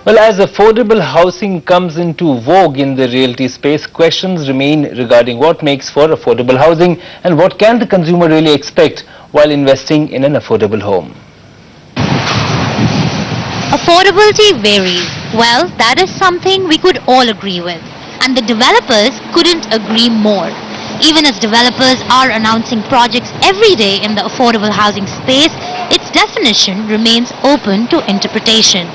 Well, as affordable housing comes into vogue in the realty space, questions remain regarding what makes for affordable housing and what can the consumer really expect while investing in an affordable home. Affordability varies. Well, that is something we could all agree with. And the developers couldn't agree more. Even as developers are announcing projects every day in the affordable housing space, its definition remains open to interpretation.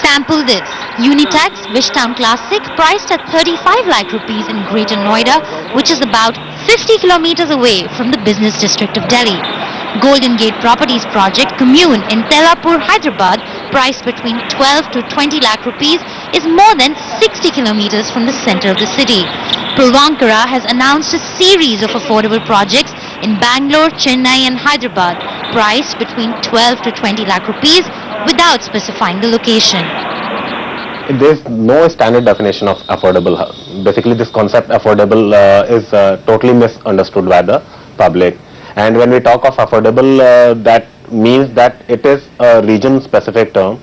Sample this. Unitax Wishtown Classic priced at 35 lakh rupees in Greater Noida, which is about 50 kilometers away from the business district of Delhi. Golden Gate Properties project Commune in Tellapur, Hyderabad, priced between 12 to 20 lakh rupees, is more than 60 kilometers from the center of the city. Puravankara has announced a series of affordable projects in Bangalore, Chennai and Hyderabad, priced between 12 to 20 lakh rupees without specifying the location. There's no standard definition of affordable. Basically, this concept affordable is totally misunderstood by the public. And when we talk of affordable, that means that it is a region-specific term,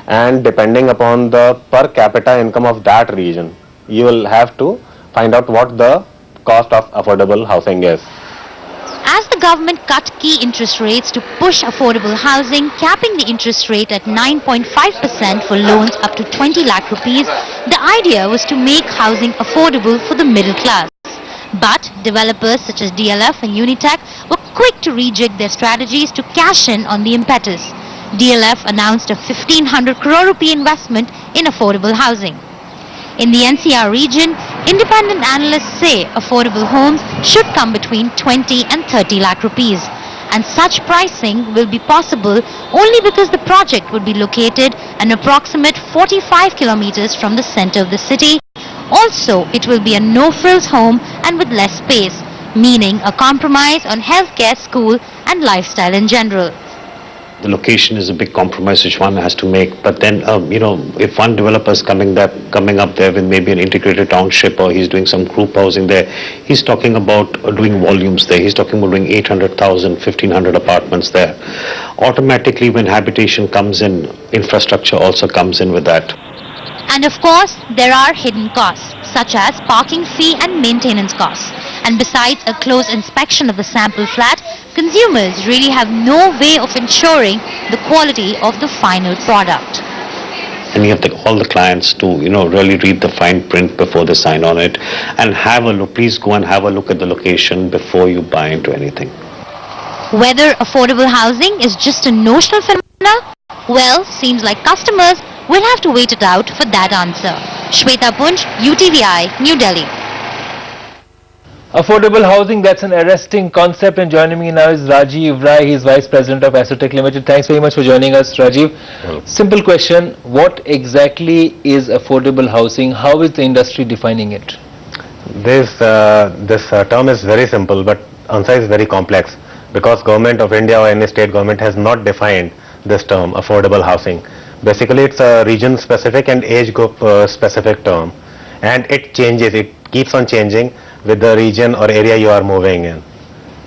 and depending upon the per capita income of that region, you will have to find out what the cost of affordable housing is. As the government cut key interest rates to push affordable housing, capping the interest rate at 9.5% for loans up to 20 lakh rupees, the idea was to make housing affordable for the middle class. But developers such as DLF and Unitax were quick to rejig their strategies to cash in on the impetus. DLF announced a 1500 crore rupee investment in affordable housing. In the NCR region, independent analysts say affordable homes should come between 20 and 30 lakh rupees. And such pricing will be possible only because the project would be located an approximate 45 kilometers from the center of the city. Also, it will be a no-frills home and with less space, meaning a compromise on healthcare, school and lifestyle in general. The location is a big compromise which one has to make, but then if one developer is coming up there with maybe an integrated township, or he's doing some group housing there, he's talking about doing volumes there. He's talking about doing 800,000, 1,500 apartments there. Automatically, when habitation comes in, infrastructure also comes in with that. And of course, there are hidden costs, such as parking fee and maintenance costs. And besides a close inspection of the sample flat, consumers really have no way of ensuring the quality of the final product. And you have all the clients to really read the fine print before they sign on it, and have a look. Please go and have a look at the location before you buy into anything. Whether affordable housing is just a notional phenomenon? Well, seems like customers will have to wait it out for that answer. Shweta Punj, UTVI, New Delhi. Affordable housing, that's an arresting concept, and joining me now is Rajiv Rai. He's Vice President of Asotech Limited. Thanks very much for joining us, Rajiv. Hello. Simple question, what exactly is affordable housing? How is the industry defining it? This term is very simple, but answer is very complex, because Government of India or any state government has not defined this term, affordable housing. Basically, it's a region-specific and age group-specific term, and it changes. It keeps on changing with the region or area you are moving in.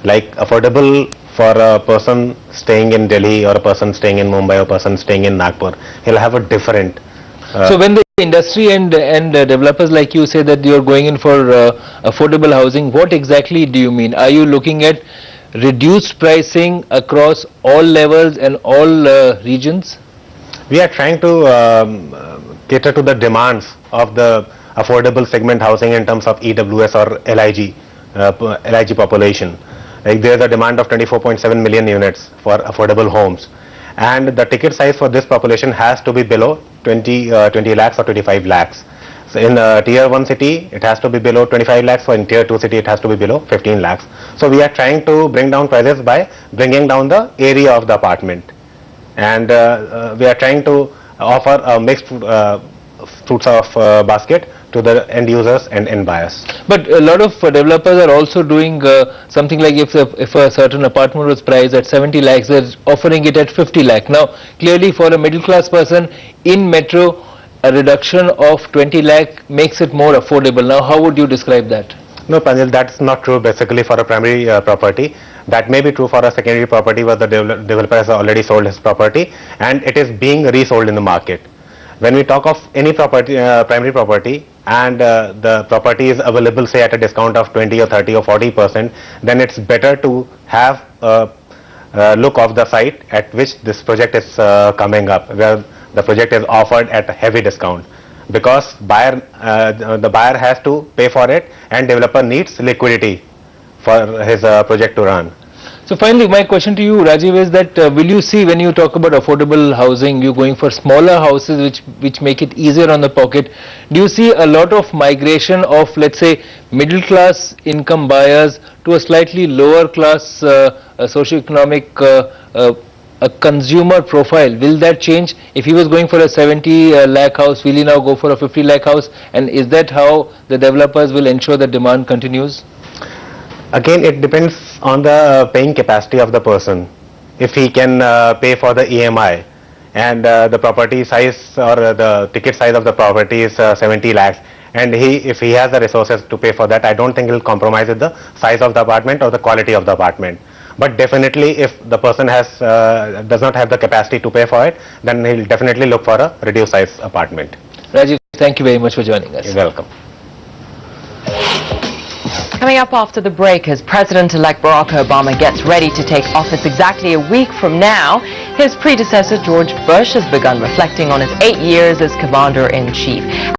Like affordable for a person staying in Delhi, or a person staying in Mumbai, or a person staying in Nagpur, he'll have a different. So when the industry and developers like you say that you're going in for affordable housing, what exactly do you mean? Are you looking at reduced pricing across all levels and all regions? We are trying to cater to the demands of the affordable segment housing in terms of EWS or LIG population. Like there is a demand of 24.7 million units for affordable homes, and the ticket size for this population has to be below 20 lakhs or 25 lakhs. So in tier 1 city, it has to be below 25 lakhs. So in tier 2 city, it has to be below 15 lakhs. So we are trying to bring down prices by bringing down the area of the apartment. And we are trying to offer a mixed fruits of basket to the end users and end buyers. But a lot of developers are also doing something like if a certain apartment was priced at 70 lakhs, they're offering it at 50 lakh. Now, clearly for a middle class person in metro, a reduction of 20 lakh makes it more affordable. Now, how would you describe that? No, Panjal, that's not true. Basically, for a primary property, that may be true for a secondary property where the developer has already sold his property and it is being resold in the market. When we talk of any property, primary property, and the property is available, say at a discount of 20 or 30 or 40%, then it's better to have a look of the site at which this project is coming up, where the project is offered at a heavy discount, because the buyer has to pay for it, and developer needs liquidity for his project to run. So finally, my question to you, Rajiv, is that will you see, when you talk about affordable housing, you going for smaller houses which make it easier on the pocket? Do you see a lot of migration of, let's say, middle class income buyers to a slightly lower class socioeconomic a consumer profile? Will that change? If he was going for a 70 lakh house, will he now go for a 50 lakh house? And is that how the developers will ensure that demand continues? Again, it depends on the paying capacity of the person. If he can pay for the EMI, and the property size or the ticket size of the property is 70 lakhs, and if he has the resources to pay for that, I don't think he'll compromise with the size of the apartment or the quality of the apartment. But definitely, if the person does not have the capacity to pay for it, then he'll definitely look for a reduced size apartment. Rajiv, thank you very much for joining us. You're welcome. Coming up after the break, as President-elect Barack Obama gets ready to take office exactly a week from now, his predecessor George Bush has begun reflecting on his 8 years as Commander-in-Chief.